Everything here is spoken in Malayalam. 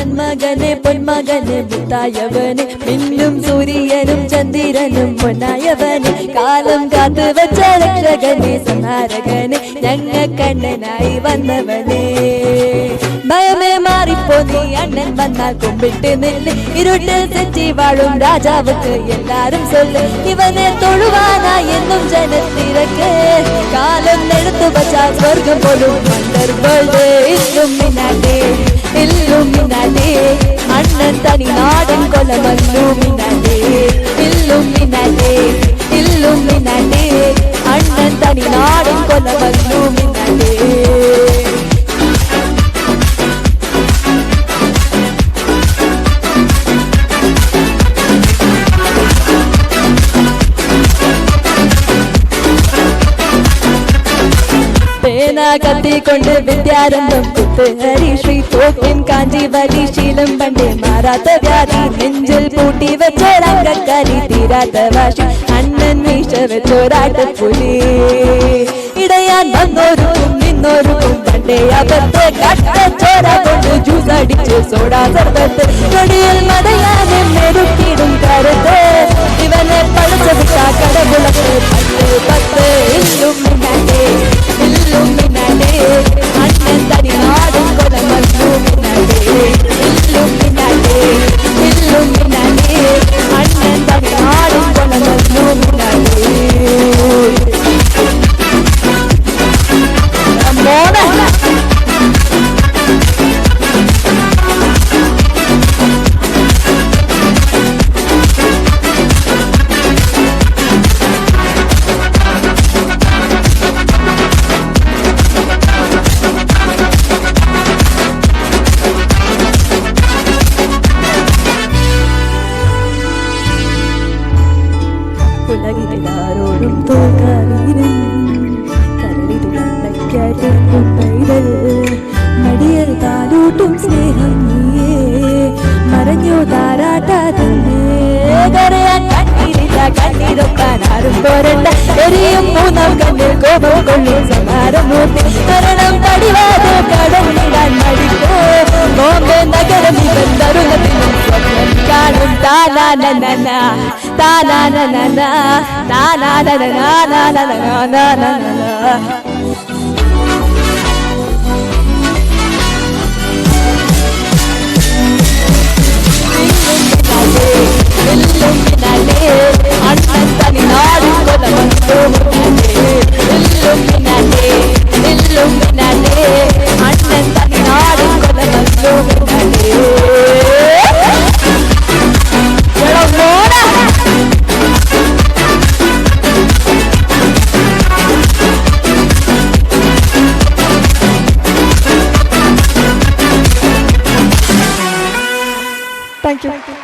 നന്മകനെ പൊന്മകനെ മുത്തായവന് മിന്നും സൂര്യനും ചന്ദ്രനും പൊന്നായവന് കാലം കാത്തു വെച്ച രക്ഷകനെ സംഹാരകനെ ഞങ്ങക്കണ്ണനായി വന്നവനെ ഭയമേ മാറിപ്പോ നീ അണ്ണൻ വന്നാൽ കുമ്പിട്ട് നില്ല് ഇരുട്ടിൽ തെറ്റി വാഴും രാജാവുക്ക് എല്ലാരും ചൊല്ല് ഇവനെ തൊഴുവാനായി എന്നും ജനത്തിരക്ക് കാലം എടുത്തു വച്ചാൽ സ്വർഗം പോലും വണ്ടർ വേൾഡ് ഇല്ലുമിനാലേ അണ്ണൻ തനി നാടൻ കൊലമല്ലുമിനാലേ ഇല്ലുമിനാലേ അണ്ണൻ തനി നാടൻ കൊലമല്ലുമിനാലേ കത്തിക്കൊണ്ട് വിദ്യാരംഭം കുത്തുഹരി ശ്രീ തോക്കിൻ കാഞ്ചി വലി ശീലം പണ്ടേ മാറാത്ത വ്യാധി നെഞ്ചിൽ പൂട്ടി വെച്ചോരങ്കക്കാരി തീരാത്ത വാശി അണ്ണൻ വീശ വെച്ചോരാട്ടപ്പുലി ഇടയാൻ വന്നോരും നിന്നോരും പണ്ടേ അബദ്ധ കട്ടച്ചോര കൊണ്ട് ജ്യൂസ് അടിച്ച് സോഡാ സർബത്ത് കൊടിയിൽ മതയാനെ മെരുക്കിടും കരുത്ത് ഇവനെ പഴച്ച വിട്ട കടമുളക്ക് പത്ത് ഇല്ലുമിനാലേ അണ്ണൻ തനി നാടും കൊലമല്ലുമിനാലേ ഇല്ലുമിനാലേ അണ്ണൻ തനി നാടും കൊലമല്ലുമിനാലേ ഉലകിലാരോടും തോൽക്കാവീരൻ കരളിതുളയ്ക്കാറ്റും പൈതൽ മടിയൽ താലൂട്ടും സ്നേഹം നീയേ മറഞ്ഞു താരാട്ടാതന്നേ കരയാൻ കണ്ണീരില്ല കണ്ണീരൊക്കാൻ ആരും പോരണ്ട എരിയും മൂന്നാം കണ്ണിൽ കോപം കൊള്ളും സമാരമൂർത്തി മരണം തടിവാതെ കടന്നിടാൻ മടിക്കോ ബോംബെ നഗരം ഇവൻ തരുണത്തിനും സ്വപ്നം കാണും താനാനന താനാനന അണ്ണൻ തനി നാടും കൊലമല്ലുമിനാലേ അണ്ണൻ തനി നാടും കൊലമല്ലുമിനാലേ Thank you.